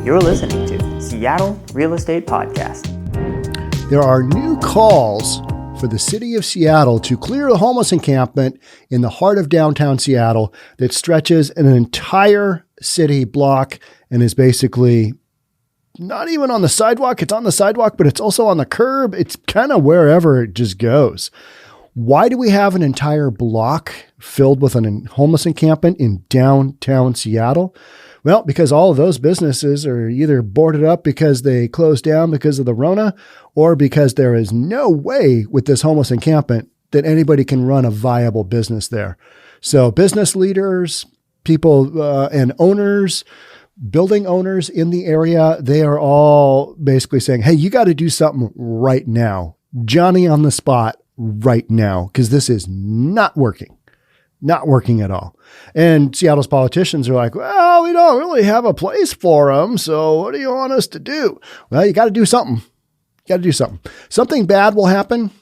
You're listening to Seattle Real Estate Podcast. There are new calls for the city of Seattle to clear the homeless encampment in the heart of downtown Seattle that stretches an entire city block and is basically not even on the sidewalk. It's on the sidewalk, but it's also on the curb. It's kind of wherever it just goes. Why do we have an entire block filled with a homeless encampment in downtown Seattle? Well, because all of those businesses are either boarded up because they closed down because of the Rona, or because there is no way with this homeless encampment that anybody can run a viable business there. So business leaders, people and owners, building owners in the area, they are all basically saying, hey, you got to do something right now. Johnny on the spot right now, because this is not working. Not working at all. And Seattle's politicians are like, well, we don't really have a place for them. So what do you want us to do? Well, you got to do something. Something bad will happen.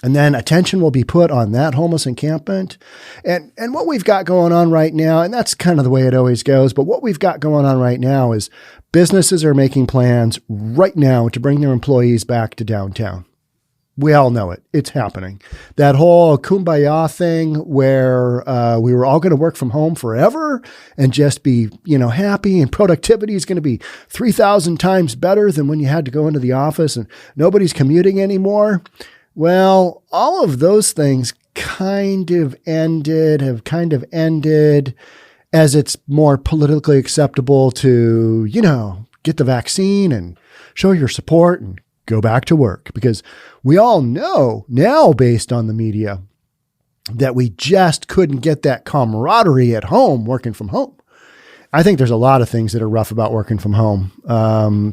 And then attention will be put on that homeless encampment. And what we've got going on right now, and that's kind of the way it always goes, but what we've got going on right now is businesses are making plans right now to bring their employees back to downtown. We all know it. It's happening. That whole kumbaya thing where we were all going to work from home forever and just be, happy, and productivity is going to be 3,000 times better than when you had to go into the office and nobody's commuting anymore. Well, all of those things have kind of ended as it's more politically acceptable to, get the vaccine and show your support and go back to work, because we all know now, based on the media, that we just couldn't get that camaraderie at home working from home. I think there's a lot of things that are rough about working from home.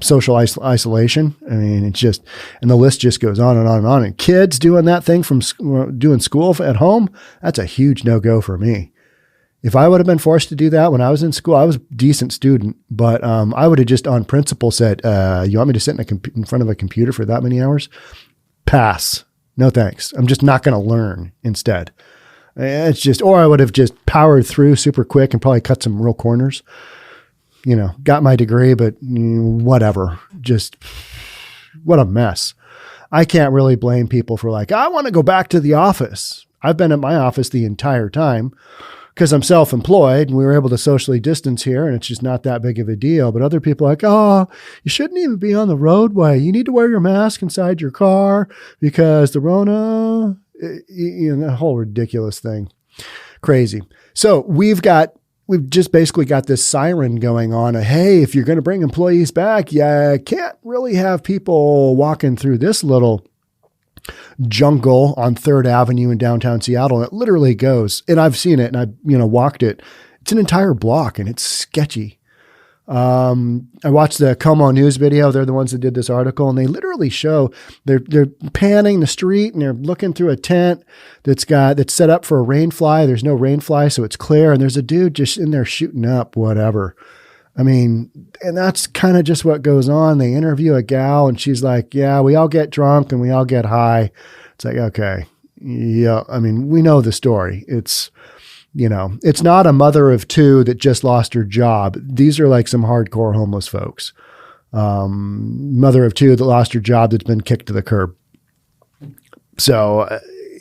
Social isolation. I mean, it's just, and the list just goes on and on and on. And kids doing that thing from doing school at home, that's a huge no-go for me. If I would have been forced to do that when I was in school, I was a decent student, but I would have just on principle said, you want me to sit in front of a computer for that many hours? Pass. No thanks. I'm just not going to learn instead. It's just, or I would have just powered through super quick and probably cut some real corners. Got my degree, but whatever. Just what a mess. I can't really blame people for I want to go back to the office. I've been at my office the entire time, because I'm self-employed and we were able to socially distance here and it's just not that big of a deal. But other people are like, oh, you shouldn't even be on the roadway. You need to wear your mask inside your car because the Rona, that whole ridiculous thing. Crazy. So we've just basically got this siren going on. Hey, if you're going to bring employees back, you can't really have people walking through this little jungle on 3rd Avenue in downtown Seattle. It literally goes, and I've seen it and I've, walked it. It's an entire block and it's sketchy. I watched the Como News video. They're the ones that did this article, and they literally show they're panning the street and they're looking through a tent that's set up for a rainfly. There's no rainfly, so it's clear. And there's a dude just in there shooting up whatever. I mean, and that's kind of just what goes on. They interview a gal and she's like, yeah, we all get drunk and we all get high. It's like, okay. Yeah. I mean, we know the story. It's, it's not a mother of two that just lost her job. These are like some hardcore homeless folks. Mother of two that lost her job that's been kicked to the curb. So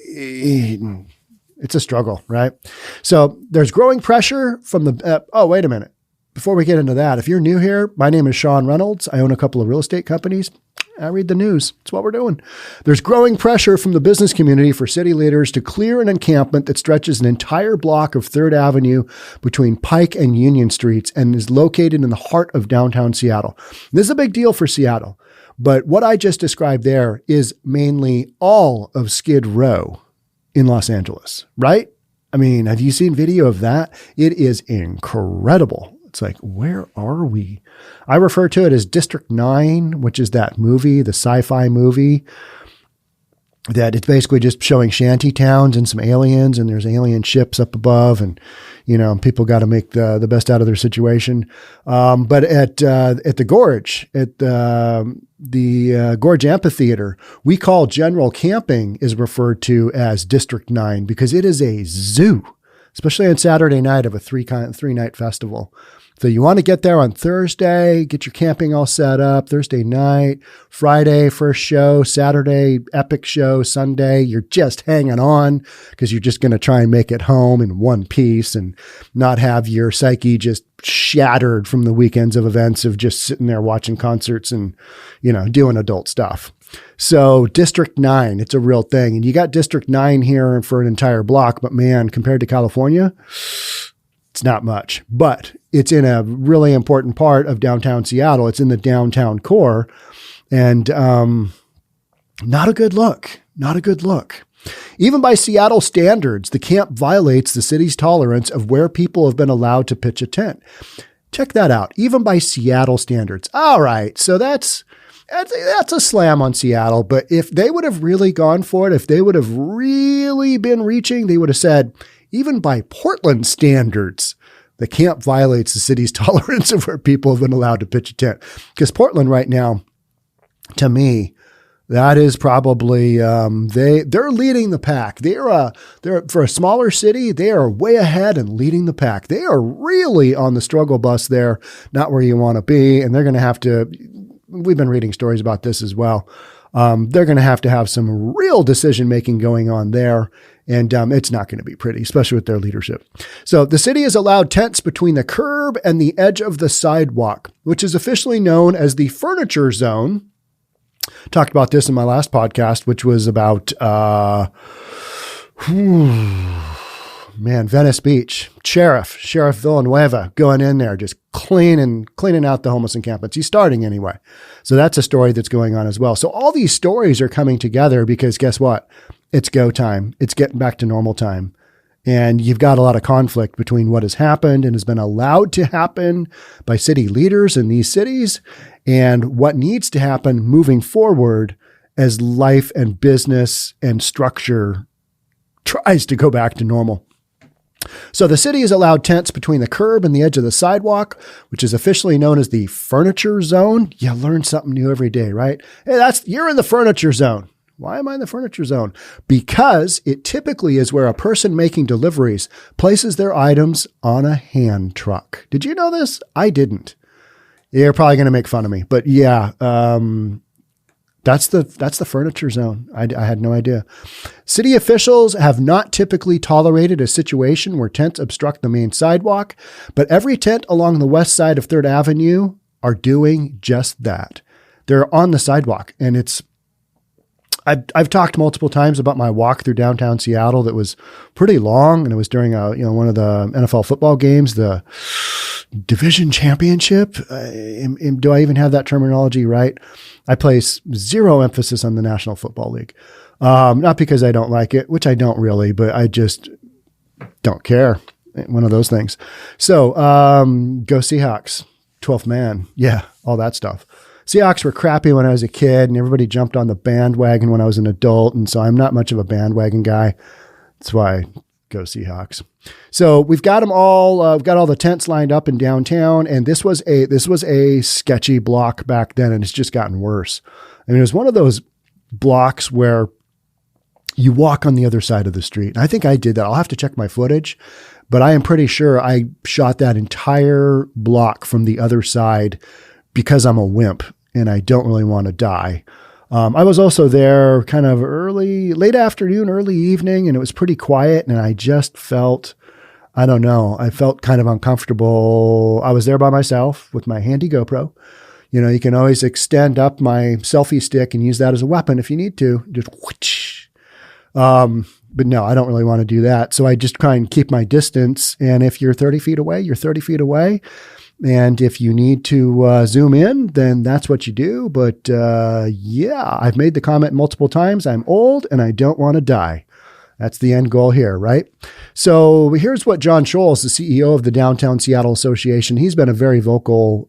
it's a struggle, right? So there's growing pressure from the, wait a minute. Before we get into that, if you're new here, my name is Sean Reynolds. I own a couple of real estate companies. I read the news. It's what we're doing. There's growing pressure from the business community for city leaders to clear an encampment that stretches an entire block of 3rd Avenue between Pike and Union Streets and is located in the heart of downtown Seattle. This is a big deal for Seattle, but what I just described there is mainly all of Skid Row in Los Angeles, right? I mean, have you seen video of that? It is incredible. It's like, where are we? I refer to it as District 9, which is that movie, the sci-fi movie, that it's basically just showing shanty towns and some aliens, and there's alien ships up above, and, people got to make the best out of their situation. But at the Gorge, at the Gorge Amphitheater, we call general camping is referred to as District 9 because it is a zoo. especially on Saturday night of a three-night festival. So you want to get there on Thursday, get your camping all set up, Thursday night, Friday, first show, Saturday, epic show, Sunday, you're just hanging on because you're just going to try and make it home in one piece and not have your psyche just shattered from the weekends of events of just sitting there watching concerts and, doing adult stuff. So District 9, it's a real thing. And you got District 9 here for an entire block, but man, compared to California, it's not much, but it's in a really important part of downtown Seattle. It's in the downtown core and not a good look, Even by Seattle standards, the camp violates the city's tolerance of where people have been allowed to pitch a tent. Check that out. Even by Seattle standards. All right. So that's a slam on Seattle. But if they would have really gone for it, if they would have really been reaching, they would have said, even by Portland standards, the camp violates the city's tolerance of where people have been allowed to pitch a tent. Because Portland right now, to me, that is probably they're leading the pack. They're for a smaller city, they are way ahead and leading the pack. They are really on the struggle bus there, not where you want to be, and they're going to have to. We've been reading stories about this as well. They're going to have some real decision making going on there. And it's not going to be pretty, especially with their leadership. So the city has allowed tents between the curb and the edge of the sidewalk, which is officially known as the furniture zone. Talked about this in my last podcast, which was about, Venice Beach. Sheriff Villanueva going in there, just cleaning out the homeless encampments. He's starting anyway. So that's a story that's going on as well. So all these stories are coming together because guess what? It's go time. It's getting back to normal time. And you've got a lot of conflict between what has happened and has been allowed to happen by city leaders in these cities and what needs to happen moving forward as life and business and structure tries to go back to normal. So the city has allowed tents between the curb and the edge of the sidewalk, which is officially known as the furniture zone. You learn something new every day, right? Hey, you're in the furniture zone. Why am I in the furniture zone? Because it typically is where a person making deliveries places their items on a hand truck. Did you know this? I didn't. You're probably going to make fun of me, but yeah, that's the furniture zone. I had no idea. City officials have not typically tolerated a situation where tents obstruct the main sidewalk, but every tent along the west side of 3rd Avenue are doing just that. They're on the sidewalk, and I've talked multiple times about my walk through downtown Seattle that was pretty long, and it was during one of the NFL football games, the division championship. Do I even have that terminology right? I place zero emphasis on the National Football League. Not because I don't like it, which I don't really, but I just don't care. One of those things. So go Seahawks, 12th man. Yeah, all that stuff. Seahawks were crappy when I was a kid, and everybody jumped on the bandwagon when I was an adult. And so I'm not much of a bandwagon guy. That's why I go Seahawks. So we've got them all. We've got all the tents lined up in downtown, and this was a sketchy block back then, and it's just gotten worse. I mean, it was one of those blocks where you walk on the other side of the street. And I think I did that. I'll have to check my footage, but I am pretty sure I shot that entire block from the other side because I'm a wimp and I don't really want to die. I was also there kind of late afternoon, early evening, and it was pretty quiet. And I just felt, I don't know, I felt kind of uncomfortable. I was there by myself with my handy GoPro. You know, you can always extend up my selfie stick and use that as a weapon if you need to. Just whoosh. But no, I don't really want to do that. So I just try and keep my distance. And if you're 30 feet away, you're 30 feet away. And if you need to zoom in, then that's what you do. But yeah, I've made the comment multiple times. I'm old and I don't want to die. That's the end goal here, right? So here's what John Scholes, the CEO of the Downtown Seattle Association, he's been a very vocal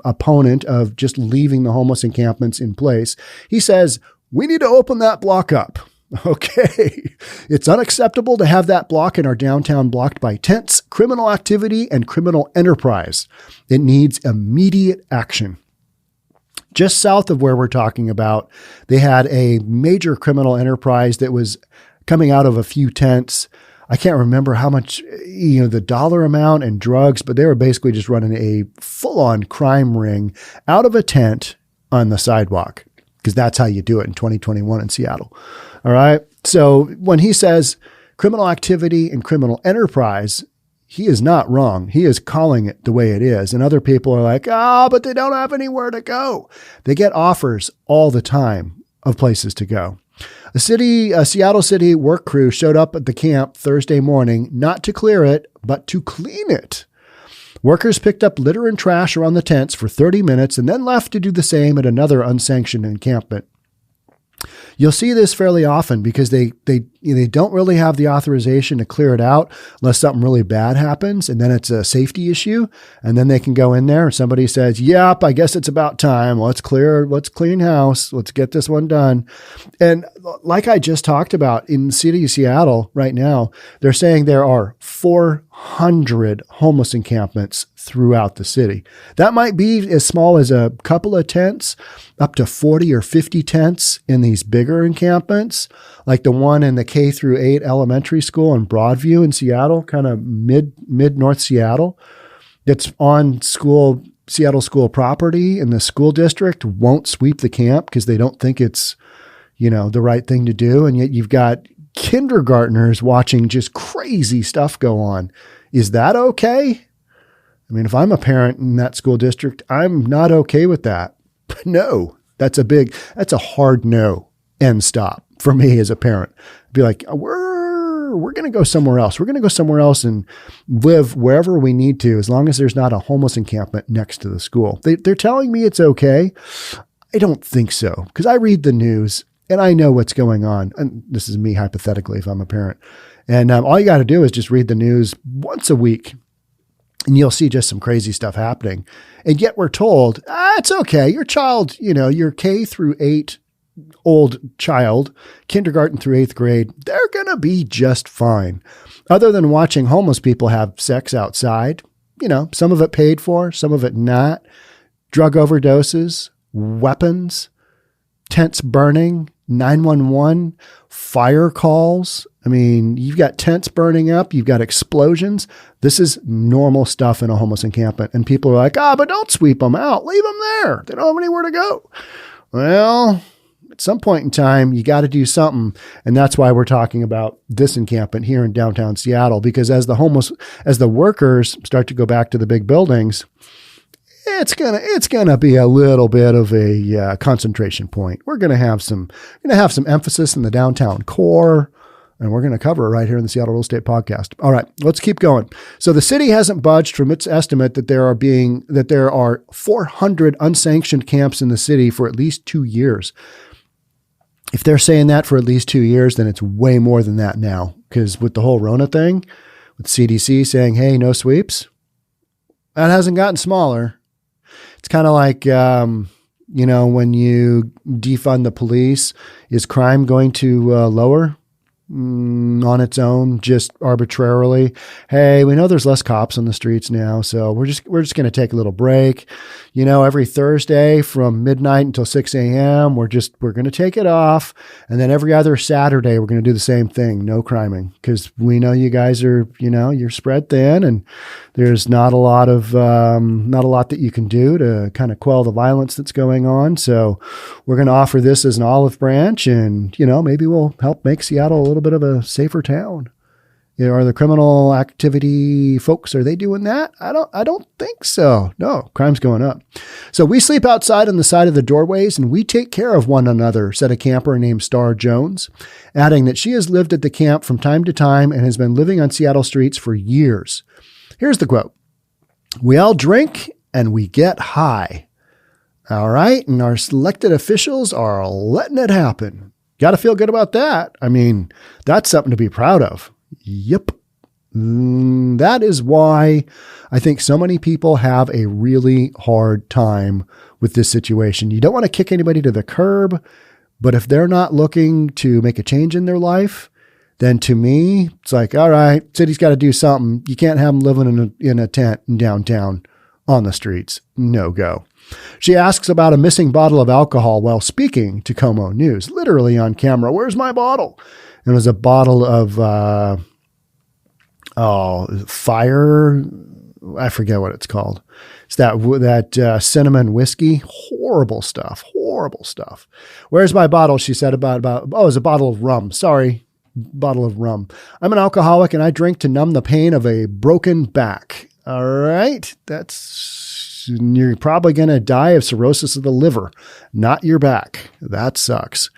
opponent of just leaving the homeless encampments in place. He says, we need to open that block up. Okay. It's unacceptable to have that block in our downtown blocked by tents, criminal activity, and criminal enterprise. It needs immediate action. Just south of where we're talking about, they had a major criminal enterprise that was coming out of a few tents. I can't remember how much, the dollar amount and drugs, but they were basically just running a full-on crime ring out of a tent on the sidewalk, because that's how you do it in 2021 in Seattle. All right. So when he says criminal activity and criminal enterprise, he is not wrong. He is calling it the way it is. And other people are like, but they don't have anywhere to go. They get offers all the time of places to go. A Seattle City work crew showed up at the camp Thursday morning, not to clear it, but to clean it. Workers picked up litter and trash around the tents for 30 minutes and then left to do the same at another unsanctioned encampment. You'll see this fairly often because they don't really have the authorization to clear it out unless something really bad happens, and then it's a safety issue, and then they can go in there and somebody says, yep, I guess it's about time. Let's clean house. Let's get this one done. And like I just talked about, in the city of Seattle right now, they're saying there are 400 homeless encampments throughout the city. That might be as small as a couple of tents, up to 40 or 50 tents in these bigger encampments, like the one in the K through 8 elementary school in Broadview in Seattle, kind of mid North Seattle. It's on Seattle school property, and the school district won't sweep the camp because they don't think it's, the right thing to do. And yet you've got kindergartners watching just crazy stuff go on. Is that okay? I mean, if I'm a parent in that school district, I'm not okay with that. But no, that's a hard no and stop for me as a parent. Be like, we're going to go somewhere else. We're going to go somewhere else and live wherever we need to, as long as there's not a homeless encampment next to the school. They're telling me it's okay. I don't think so, because I read the news and I know what's going on. And this is me hypothetically if I'm a parent. And all you got to do is just read the news once a week, and you'll see just some crazy stuff happening. And yet we're told, it's okay. Your child, your K through 8 old child, kindergarten through 8th grade, they're going to be just fine. Other than watching homeless people have sex outside, some of it paid for, some of it not, drug overdoses, weapons, tents burning, 911, fire calls. I mean, you've got tents burning up, you've got explosions. This is normal stuff in a homeless encampment. And people are like, but don't sweep them out. Leave them there. They don't have anywhere to go. Well, at some point in time, you got to do something. And that's why we're talking about this encampment here in downtown Seattle, because as the workers start to go back to the big buildings, it's gonna be a little bit of a concentration point. We're gonna have some emphasis in the downtown core, and we're gonna cover it right here in the Seattle Real Estate Podcast. All right, let's keep going. So the city hasn't budged from its estimate that there are 400 unsanctioned camps in the city for at least 2 years. If they're saying that for at least 2 years, then it's way more than that now. Because with the whole Rona thing, with CDC saying, hey, no sweeps, that hasn't gotten smaller. It's kind of like, when you defund the police, is crime going to lower on its own, just arbitrarily? Hey, we know there's less cops on the streets now, so we're just going to take a little break. Every Thursday from midnight until 6 a.m., we're going to take it off. And then every other Saturday, we're going to do the same thing. No criming, because we know you guys are, you're spread thin, and there's not a lot that you can do to kind of quell the violence that's going on. So we're going to offer this as an olive branch, and, maybe we'll help make Seattle a little bit of a safer town. Are the criminal activity folks, are they doing that? I don't think so. No, crime's going up. So we sleep outside on the side of the doorways, and we take care of one another, said a camper named Star Jones, adding that she has lived at the camp from time to time and has been living on Seattle streets for years. Here's the quote. We all drink and we get high. All right. And our elected officials are letting it happen. Got to feel good about that. I mean, that's something to be proud of. Yep. That is why I think so many people have a really hard time with this situation. You don't want to kick anybody to the curb, but if they're not looking to make a change in their life, then to me, it's like, all right, city's got to do something. You can't have them living in a tent in downtown on the streets. No go. She asks about a missing bottle of alcohol while speaking to Como News, literally on camera. Where's my bottle? And it was a bottle of fire. I forget what it's called. It's that cinnamon whiskey. Horrible stuff. Where's my bottle? She said it's a bottle of rum. Sorry. Bottle of rum. I'm an alcoholic and I drink to numb the pain of a broken back. All right. You're probably going to die of cirrhosis of the liver, not your back. That sucks.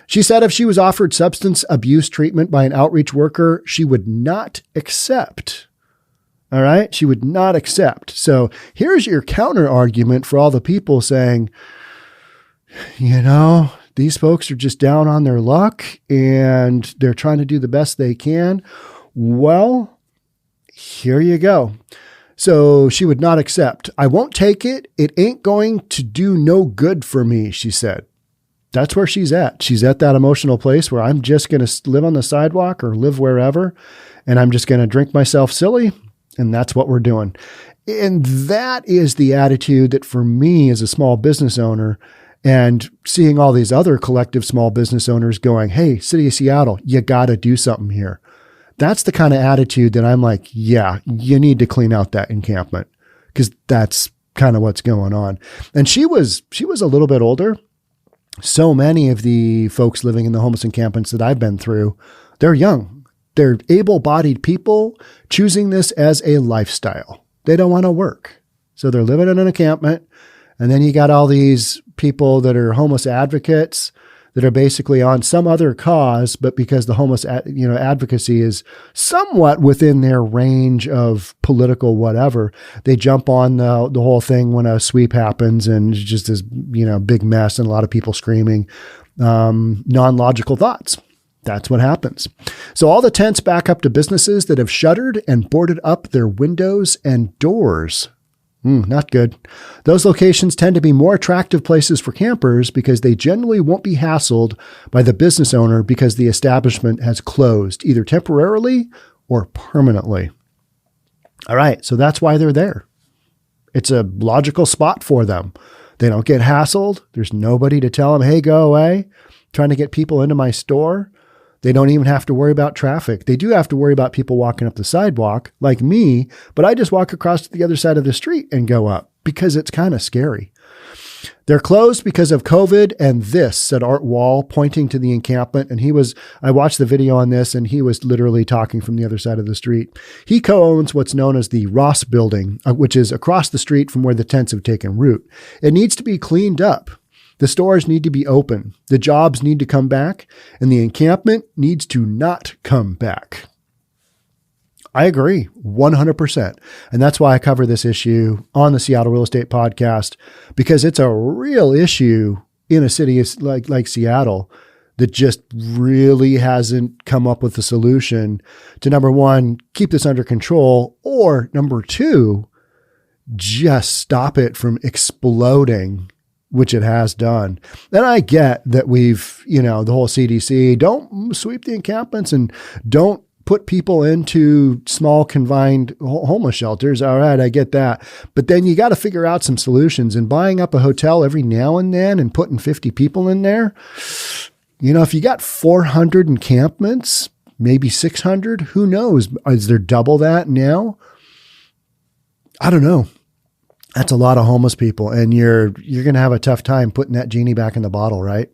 She said if she was offered substance abuse treatment by an outreach worker, she would not accept. All right. She would not accept. So here's your counter argument for all the people saying, these folks are just down on their luck and they're trying to do the best they can. Well, here you go. So she would not accept. I won't take it. It ain't going to do no good for me, she said. That's where she's at. She's at that emotional place where I'm just going to live on the sidewalk or live wherever, and I'm just going to drink myself silly. And that's what we're doing. And that is the attitude that for me as a small business owner, and seeing all these other collective small business owners going, hey, City of Seattle, you got to do something here. That's the kind of attitude that I'm like, yeah, you need to clean out that encampment because that's kind of what's going on. And she was a little bit older. So many of the folks living in the homeless encampments that I've been through, they're young. They're able-bodied people choosing this as a lifestyle. They don't want to work. So they're living in an encampment. And then you got all these people that are homeless advocates that are basically on some other cause, but because the homeless, advocacy is somewhat within their range of political whatever, they jump on the whole thing when a sweep happens and it's just this, big mess and a lot of people screaming, non-logical thoughts. That's what happens. So all the tents back up to businesses that have shuttered and boarded up their windows and doors. Not good. Those locations tend to be more attractive places for campers because they generally won't be hassled by the business owner because the establishment has closed either temporarily or permanently. All right. So that's why they're there. It's a logical spot for them. They don't get hassled. There's nobody to tell them, hey, go away. I'm trying to get people into my store. They don't even have to worry about traffic. They do have to worry about people walking up the sidewalk like me, but I just walk across to the other side of the street and go up because it's kind of scary. They're closed because of COVID and this, said Art Wall, pointing to the encampment. And I watched the video on this and he was literally talking from the other side of the street. He co-owns what's known as the Ross building, which is across the street from where the tents have taken root. It needs to be cleaned up. The stores need to be open. The jobs need to come back, and the encampment needs to not come back. I agree 100%. And that's why I cover this issue on the Seattle Real Estate Podcast, because it's a real issue in a city like Seattle that just really hasn't come up with a solution to, number one, keep this under control, or number two, just stop it from exploding, which it has done. And I get that we've, the whole CDC, don't sweep the encampments and don't put people into small confined homeless shelters. All right, I get that. But then you got to figure out some solutions, and buying up a hotel every now and then and putting 50 people in there. If you got 400 encampments, maybe 600, who knows? Is there double that now? I don't know. That's a lot of homeless people, and you're going to have a tough time putting that genie back in the bottle, right?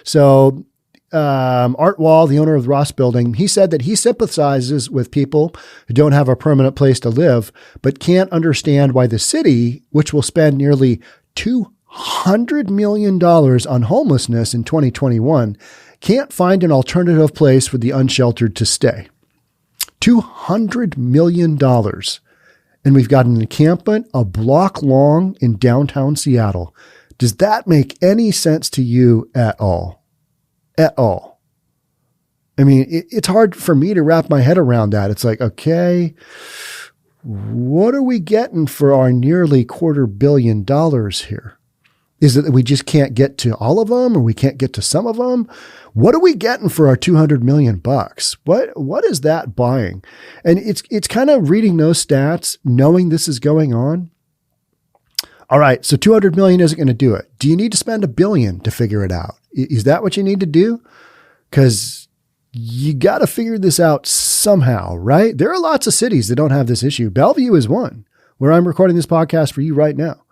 So Art Wall, the owner of the Ross building, he said that he sympathizes with people who don't have a permanent place to live, but can't understand why the city, which will spend nearly $200 million on homelessness in 2021, can't find an alternative place for the unsheltered to stay. $200 million. And we've got an encampment a block long in downtown Seattle. Does that make any sense to you at all? At all? I mean, it's hard for me to wrap my head around that. It's like, okay, what are we getting for our nearly $250 million here? Is it that we just can't get to all of them, or we can't get to some of them? What are we getting for our $200 million? What is that buying? And it's kind of reading those stats, knowing this is going on. All right, so 200 million isn't going to do it. Do you need to spend $1 billion to figure it out? Is that what you need to do? Because you got to figure this out somehow, right? There are lots of cities that don't have this issue. Bellevue is one, where I'm recording this podcast for you right now.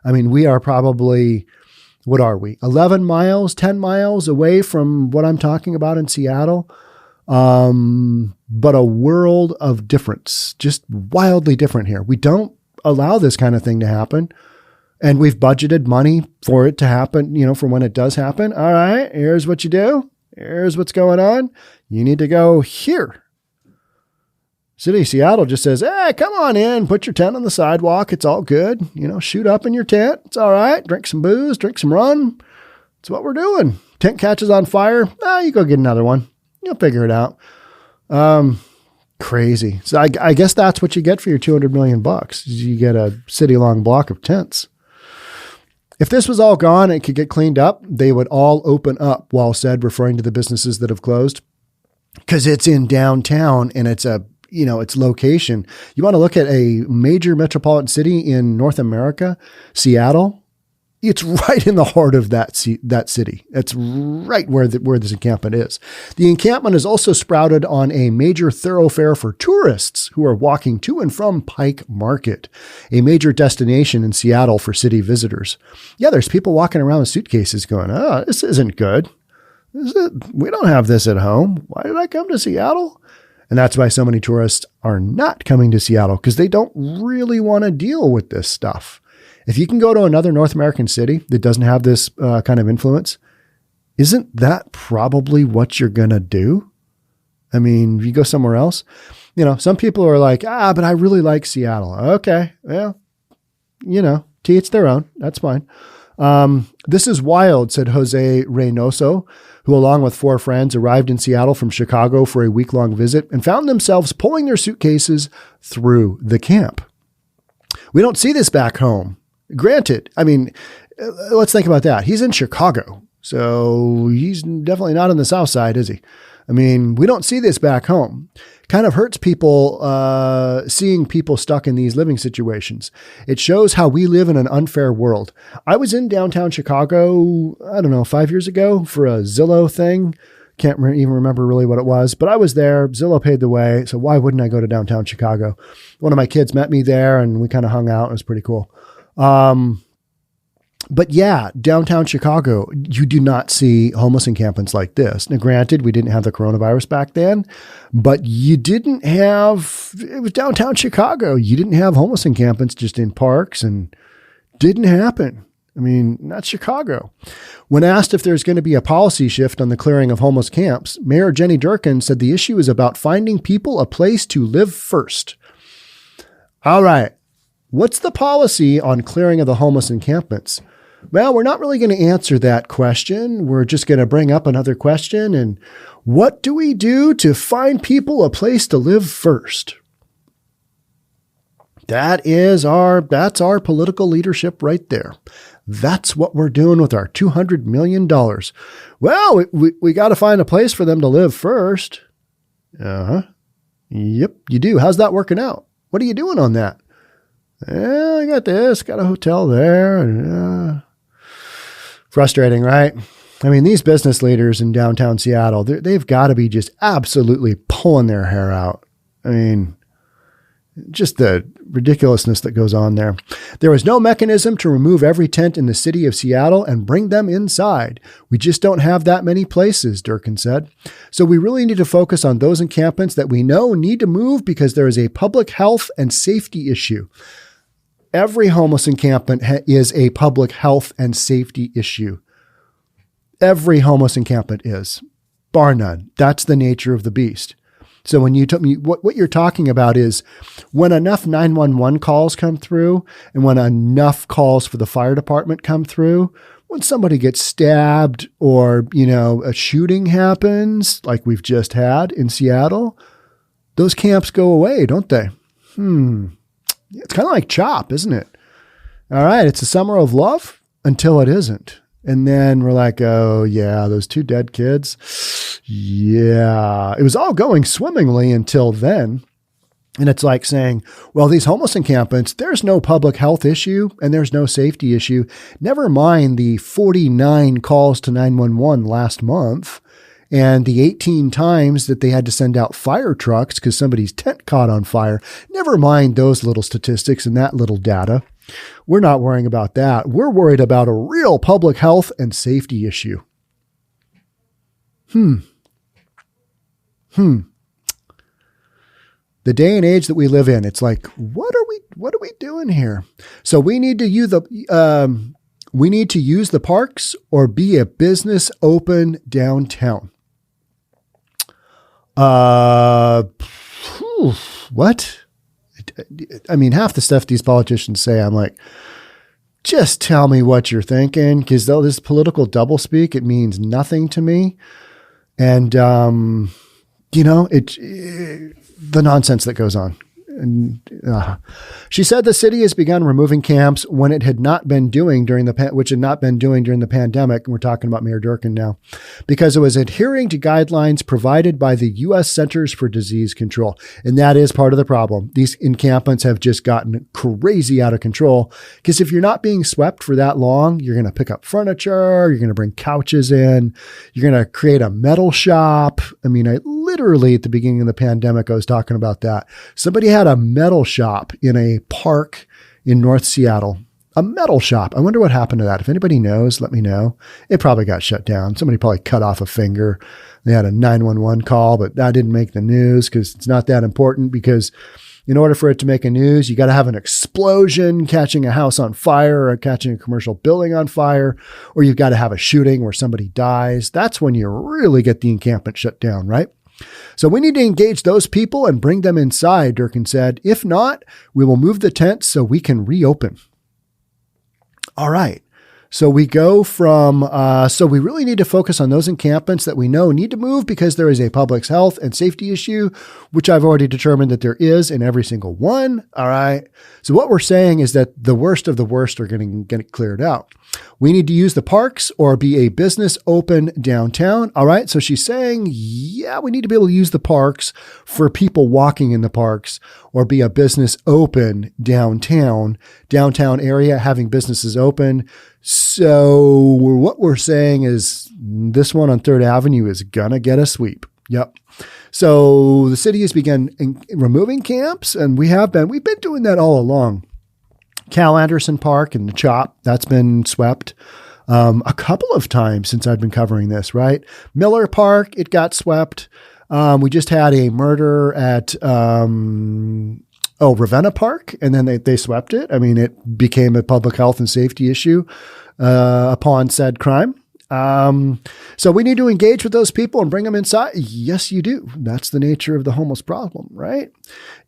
I mean, we are probably, what are we? 11 miles, 10 miles away from what I'm talking about in Seattle. But a world of difference, just wildly different here. We don't allow this kind of thing to happen. And we've budgeted money for it to happen, for when it does happen. All right, here's what you do. Here's what's going on. You need to go here. City of Seattle just says, hey, come on in, put your tent on the sidewalk. It's all good. Shoot up in your tent. It's all right. Drink some booze, drink some rum. That's what we're doing. Tent catches on fire. You go get another one. You'll figure it out. Crazy. So I guess that's what you get for your $200 million. You get a city-long block of tents. If this was all gone and could get cleaned up, they would all open up, Wall said, referring to the businesses that have closed, because it's in downtown and it's its location. You want to look at a major metropolitan city in North America, Seattle. It's right in the heart of that city. It's right where this encampment is. The encampment is also sprouted on a major thoroughfare for tourists who are walking to and from Pike Market, a major destination in Seattle for city visitors. Yeah, there's people walking around with suitcases going, this isn't good. We don't have this at home. Why did I come to Seattle? And that's why so many tourists are not coming to Seattle, because they don't really want to deal with this stuff. If you can go to another North American city that doesn't have this kind of influence, isn't that probably what you're going to do? I mean, if you go somewhere else, some people are like, but I really like Seattle. Okay. Well, to each their own. That's fine. This is wild, said Jose Reynoso, who along with 4 friends arrived in Seattle from Chicago for a week-long visit and found themselves pulling their suitcases through the camp. We don't see this back home. Granted, I mean, let's think about that. He's in Chicago, so he's definitely not on the South Side, is he? I mean, we don't see this back home. Kind of hurts people seeing people stuck in these living situations. It shows how we live in an unfair world. I was in downtown Chicago, 5 years ago for a Zillow thing. Can't even remember really what it was, but I was there. Zillow paid the way, so why wouldn't I go to downtown Chicago? One of my kids met me there, and we kind of hung out. It was pretty cool. But yeah, downtown Chicago, you do not see homeless encampments like this. Now, granted, we didn't have the coronavirus back then, but it was downtown Chicago. You didn't have homeless encampments just in parks, and didn't happen. I mean, not Chicago. When asked if there's going to be a policy shift on the clearing of homeless camps, Mayor Jenny Durkin said the issue is about finding people a place to live first. All right. What's the policy on clearing of the homeless encampments? Well, we're not really going to answer that question. We're just going to bring up another question. And what do we do to find people a place to live first? That's our political leadership right there. That's what we're doing with our $200 million. Well, we got to find a place for them to live first. Yep, you do. How's that working out? What are you doing on that? I got this, got a hotel there. Frustrating, right? I mean, these business leaders in downtown Seattle, they've got to be just absolutely pulling their hair out. I mean, just the ridiculousness that goes on there. There is no mechanism to remove every tent in the city of Seattle and bring them inside. We just don't have that many places, Durkin said. So we really need to focus on those encampments that we know need to move because there is a public health and safety issue. Every homeless encampment is a public health and safety issue. Every homeless encampment is, bar none. That's the nature of the beast. So when you told me what you're talking about is when enough 911 calls come through and when enough calls for the fire department come through, when somebody gets stabbed or, a shooting happens like we've just had in Seattle, those camps go away, don't they? It's kind of like CHOP, isn't it? All right. It's a summer of love until it isn't. And then we're like, oh yeah, those 2 dead kids. Yeah, it was all going swimmingly until then. And it's like saying, well, these homeless encampments, there's no public health issue and there's no safety issue. Never mind the 49 calls to 911 last month. And the 18 times that they had to send out fire trucks because somebody's tent caught on fire, never mind those little statistics and that little data. We're not worrying about that. We're worried about a real public health and safety issue. The day and age that we live in, it's like, what are we doing here? So we need to use the parks or be a business open downtown. What? I mean, half the stuff these politicians say, I'm like, just tell me what you're thinking, because though this political doublespeak, it means nothing to me. And, the nonsense that goes on. And, she said the city has begun removing camps when it had not been doing during the pandemic. And we're talking about Mayor Durkin now, because it was adhering to guidelines provided by the U.S. Centers for Disease Control. And that is part of the problem. These encampments have just gotten crazy out of control, because if you're not being swept for that long, you're going to pick up furniture, you're going to bring couches in, you're going to create a metal shop. I mean, I literally at the beginning of the pandemic, I was talking about that. Somebody had a metal shop in a park in North Seattle. A metal shop. I wonder what happened to that. If anybody knows, let me know. It probably got shut down. Somebody probably cut off a finger. They had a 911 call, but that didn't make the news because it's not that important, because in order for it to make a news, you got to have an explosion catching a house on fire or catching a commercial building on fire, or you've got to have a shooting where somebody dies. That's when you really get the encampment shut down, right? So we need to engage those people and bring them inside, Durkin said. If not, we will move the tents so we can reopen. All right. So we go from, so we really need to focus on those encampments that we know need to move because there is a public health and safety issue, which I've already determined that there is in every single one. All right. So what we're saying is that the worst of the worst are going to get cleared out. We need to use the parks or be a business open downtown. All right. So she's saying, yeah, we need to be able to use the parks for people walking in the parks, or be a business open downtown area, having businesses open. So what we're saying is this one on 3rd Avenue is going to get a sweep. Yep. So the city has begun removing camps, and we've been doing that all along. Cal Anderson Park and the Chop, that's been swept a couple of times since I've been covering this, right? Miller Park, it got swept. We just had a murder at Ravenna Park, and then they swept it. I mean, it became a public health and safety issue upon said crime. So we need to engage with those people and bring them inside. Yes, you do. That's the nature of the homeless problem, right?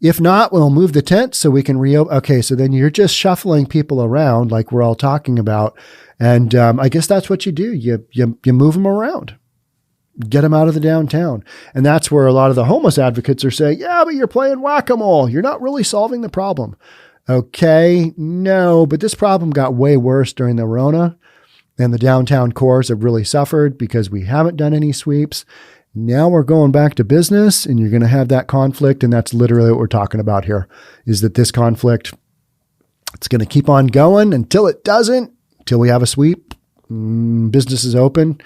If not, we'll move the tent so we can reopen. Okay. So then you're just shuffling people around like we're all talking about. And, I guess that's what you do. You move them around, get them out of the downtown. And that's where a lot of the homeless advocates are saying, yeah, but you're playing whack-a-mole. You're not really solving the problem. Okay. No, but this problem got way worse during the Rona. And the downtown cores have really suffered because we haven't done any sweeps. Now we're going back to business, and you're going to have that conflict. And that's literally what we're talking about here, is that this conflict, it's going to keep on going until it doesn't, until we have a sweep. Business is open,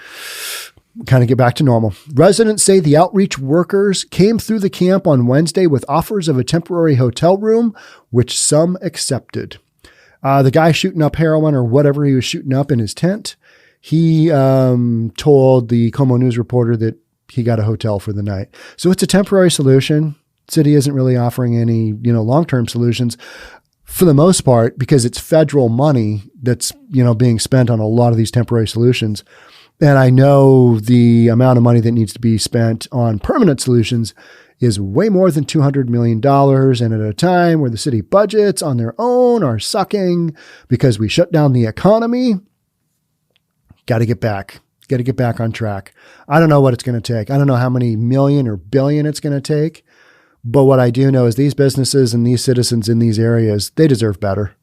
kind of get back to normal. Residents say the outreach workers came through the camp on Wednesday with offers of a temporary hotel room, which some accepted. The guy shooting up heroin or whatever he was shooting up in his tent, he told the Como News reporter that he got a hotel for the night. So it's a temporary solution. City isn't really offering any, long-term solutions for the most part, because it's federal money that's, being spent on a lot of these temporary solutions. And I know the amount of money that needs to be spent on permanent solutions is way more than $200 million. And at a time where the city budgets on their own are sucking because we shut down the economy, got to get back on track. I don't know what it's going to take. I don't know how many million or billion it's going to take. But what I do know is these businesses and these citizens in these areas, they deserve better.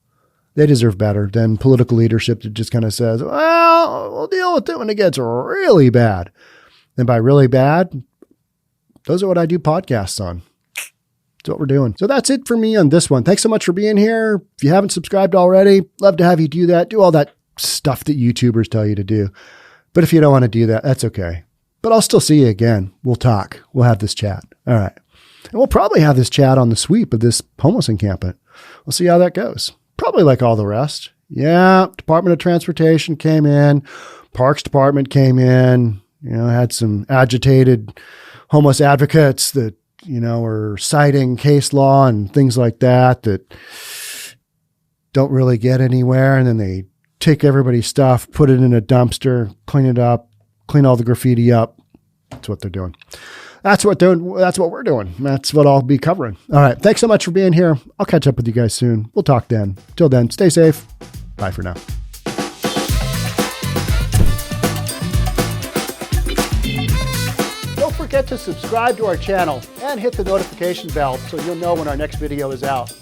They deserve better than political leadership that just kind of says, well, we'll deal with it when it gets really bad. And by really bad, those are what I do podcasts on. That's what we're doing. So that's it for me on this one. Thanks so much for being here. If you haven't subscribed already, love to have you do that. Do all that stuff that YouTubers tell you to do. But if you don't want to do that, that's okay. but I'll still see you again. We'll talk. We'll have this chat. All right. And we'll probably have this chat on the sweep of this homeless encampment. We'll see how that goes. Probably like all the rest. Yeah. Department of Transportation came in. Parks Department came in, had some agitated homeless advocates that, are citing case law and things like that don't really get anywhere. And then they take everybody's stuff, put it in a dumpster, clean it up, clean all the graffiti up. That's what they're doing. That's what we're doing. That's what I'll be covering. All right. Thanks so much for being here. I'll catch up with you guys soon. We'll talk then. Till then, stay safe. Bye for now. Don't forget to subscribe to our channel and hit the notification bell so you'll know when our next video is out.